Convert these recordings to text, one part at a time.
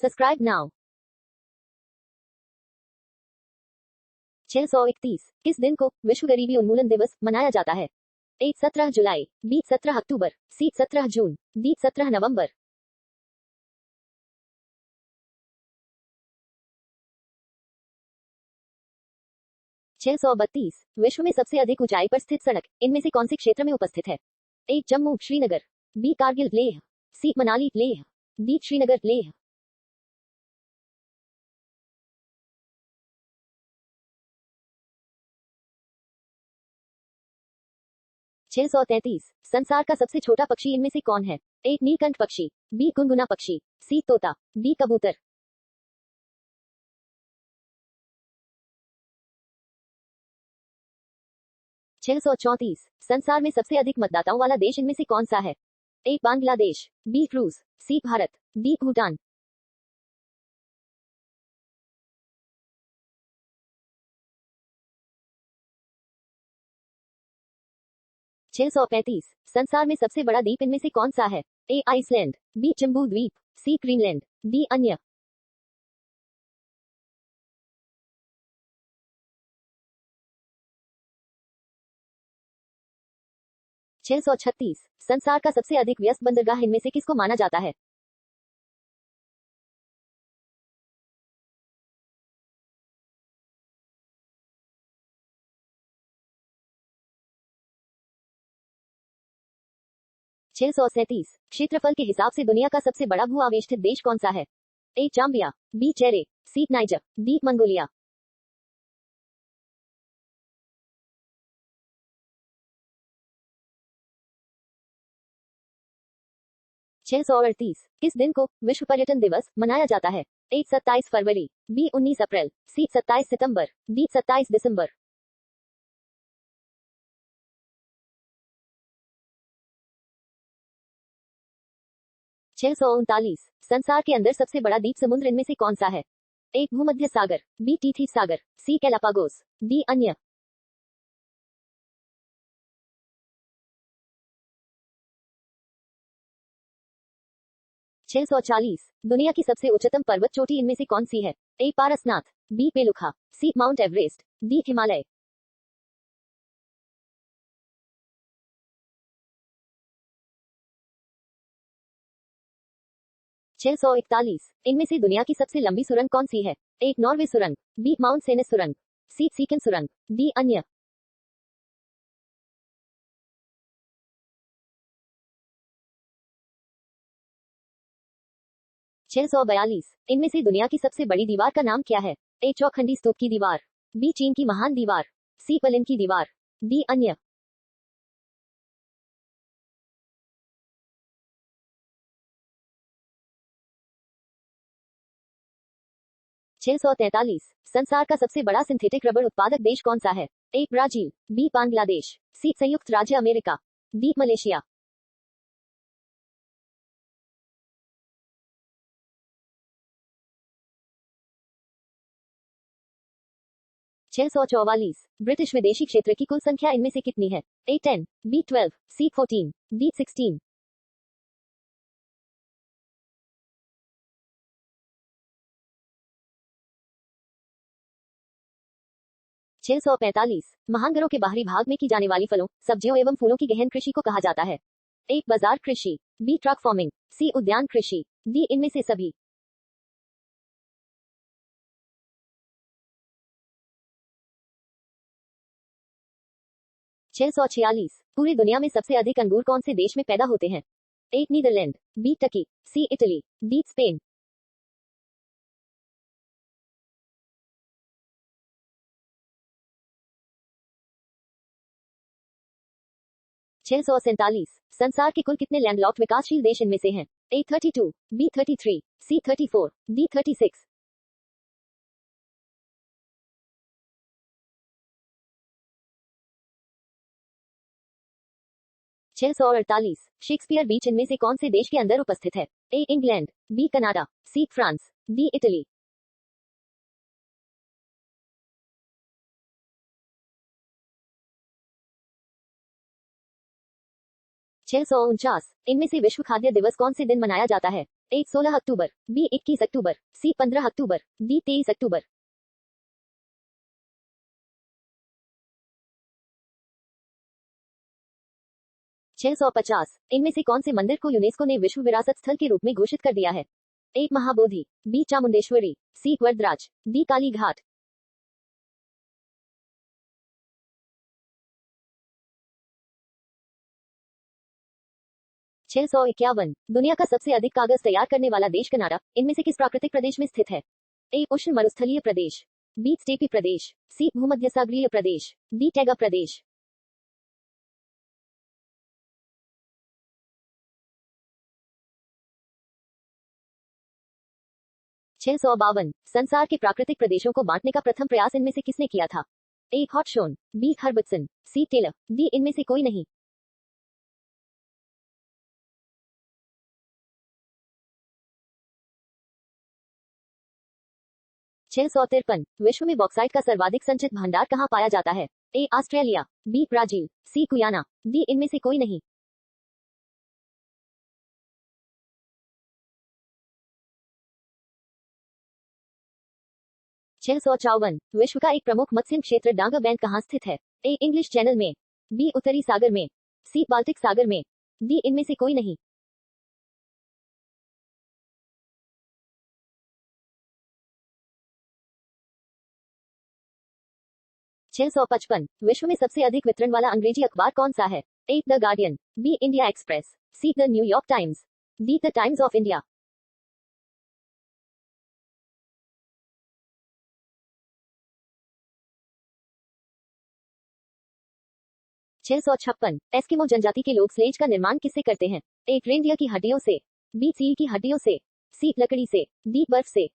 Subscribe now. 631 किस दिन को विश्व गरीबी उन्मूलन दिवस मनाया जाता है? ए 17 जुलाई, बी 17 अक्टूबर, सी 17 जून, डी 17 नवंबर। 632 विश्व में सबसे अधिक ऊंचाई पर स्थित सड़क इनमें से कौन से क्षेत्र में उपस्थित है? ए जम्मू श्रीनगर, बी कारगिल लेह, सी मनाली लेह, डी श्रीनगर लेह। 633 संसार का सबसे छोटा पक्षी इनमें से कौन है? ए नीलकंठ पक्षी, बी गुनगुना पक्षी, सी तोता, डी कबूतर। 634 संसार में सबसे अधिक मतदाताओं वाला देश इनमें से कौन सा है? ए बांग्लादेश, बी रूस, सी भारत, डी भूटान। 635 संसार में सबसे बड़ा द्वीप इनमें से कौन सा है? ए आइसलैंड, बी जम्बू द्वीप, सी ग्रीनलैंड, डी अन्य। 636 संसार का सबसे अधिक व्यस्त बंदरगाह इनमें से किसको माना जाता है? छह सौ सैंतीस क्षेत्रफल के हिसाब से दुनिया का सबसे बड़ा भू आवेष्टित देश कौन सा है? ए जाम्बिया, बी चेरे, सी नाइजर, डी मंगोलिया। 638 किस दिन को विश्व पर्यटन दिवस मनाया जाता है? ए 27 फरवरी, बी 19 अप्रैल, सी 27 सितंबर, डी 27 दिसंबर। 639 संसार के अंदर सबसे बड़ा द्वीप समुद्र इनमें से कौन सा है? ए भूमध्य सागर, बी टीथी सागर, सी गैलापागोस, डी अन्य। 640 दुनिया की सबसे उच्चतम पर्वत चोटी इनमें से कौन सी है? ए पारसनाथ, बी पेलुखा, सी माउंट एवरेस्ट, डी हिमालय। 641 इनमें से दुनिया की सबसे लंबी सुरंग कौन सी है? ए नॉर्वे सुरंग, बी माउंट सेनेस सुरंग, सी सीकन सुरंग, डी अन्य। 642 इनमें से दुनिया की सबसे बड़ी दीवार का नाम क्या है? ए चौखंडी स्तूप की दीवार, बी चीन की महान दीवार, सी पर्लिन की दीवार, डी अन्य। 643 संसार का सबसे बड़ा सिंथेटिक रबड़ उत्पादक देश कौन सा है? ए ब्राजील, बी बांग्लादेश, सी संयुक्त राज्य अमेरिका, डी मलेशिया। 644 ब्रिटिश विदेशी क्षेत्र की कुल संख्या इनमें से कितनी है? ए 10, बी 12, सी 14, डी 16। 645 महानगरों के बाहरी भाग में की जाने वाली फलों, सब्जियों एवं फूलों की गहन कृषि को कहा जाता है? ए बाजार कृषि, बी ट्रक फार्मिंग, सी उद्यान कृषि, डी इनमें से सभी। 646 पूरी दुनिया में सबसे अधिक अंगूर कौन से देश में पैदा होते हैं? ए नीदरलैंड, बी टर्की, सी इटली, डी स्पेन। 647 संसार के कुल कितने लैंडलॉक्ड विकासशील देश इनमें से हैं? A 32, B 33, C 34, D 36। 648 Shakespeare बीच इनमें से कौन से देश के अंदर उपस्थित है? A England, B Canada, C France, D Italy. 649 इनमें से विश्व खाद्य दिवस कौन से दिन मनाया जाता है? ए 16 अक्टूबर, बी 21 अक्टूबर, सी 15 अक्टूबर, डी 23 अक्टूबर। 650 इनमें से कौन से मंदिर को यूनेस्को ने विश्व विरासत स्थल के रूप में घोषित कर दिया है? ए महाबोधि, बी चामुंडेश्वरी, सी वरदराज, डी काली घाट। 651 दुनिया का सबसे अधिक कागज तैयार करने वाला देश कनाडा इनमें से किस प्राकृतिक प्रदेश में स्थित है? ए उष्ण मरुस्थलीय प्रदेश, बी स्टेपी प्रदेश, सी भूमध्यसागरीय प्रदेश, डी टैगा प्रदेश। 652 संसार के प्राकृतिक प्रदेशों को बांटने का प्रथम प्रयास इनमें से किसने किया था? ए हॉटशोन, बी हर्बटसन, सी टेलर, डी इनमें से कोई नहीं। 653 विश्व में बॉक्साइट का सर्वाधिक संचित भंडार कहाँ पाया जाता है? A Australia, B Brazil, C Guyana, D इनमें से कोई नहीं। 654 विश्व का एक प्रमुख मत्स्य क्षेत्र डांगा बैंक कहाँ स्थित है? ए इंग्लिश चैनल में, बी उत्तरी सागर में, सी बाल्टिक सागर में, डी इनमें से कोई नहीं। 655 विश्व में सबसे अधिक वितरण वाला अंग्रेजी अखबार कौन सा है? A the Guardian, B India Express, C the New York Times, D the Times of India. 656 Eskimo जनजाति के लोग स्लेज का निर्माण किससे करते हैं? ए रेनडियर की हड्डियों से, बी चील की हड्डियों से, सी लकड़ी से, डी बर्फ से।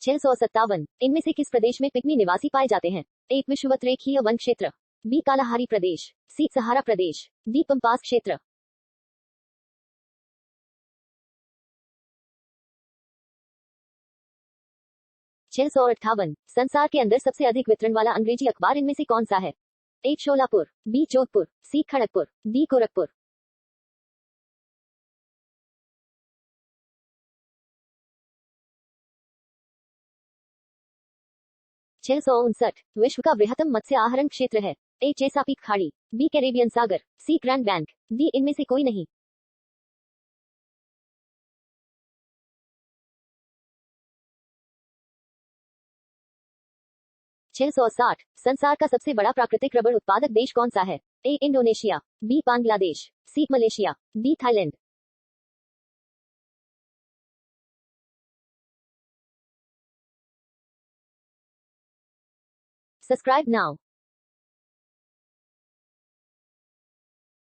657 इनमें से किस प्रदेश में पिग्मी निवासी पाए जाते हैं? ए विषुवत रेखीय वन क्षेत्र, बी कालाहारी प्रदेश, सी सहारा प्रदेश, डी पंपास क्षेत्र। 658 संसार के अंदर सबसे अधिक वितरण वाला अंग्रेजी अखबार इनमें से कौन सा है? ए शोलापुर, बी जोधपुर, सी खड़गपुर, डी गोरखपुर। 659 विश्व का बृहत्तम मत्स्य आहरण क्षेत्र है? ए चेसापीक खाड़ी, बी कैरेबियन सागर, सी ग्रैंड बैंक, डी इनमें से कोई नहीं। 660 संसार का सबसे बड़ा प्राकृतिक रबड़ उत्पादक देश कौन सा है? A Indonesia, B Bangladesh, C Malaysia, D Thailand. 'Subscribe now'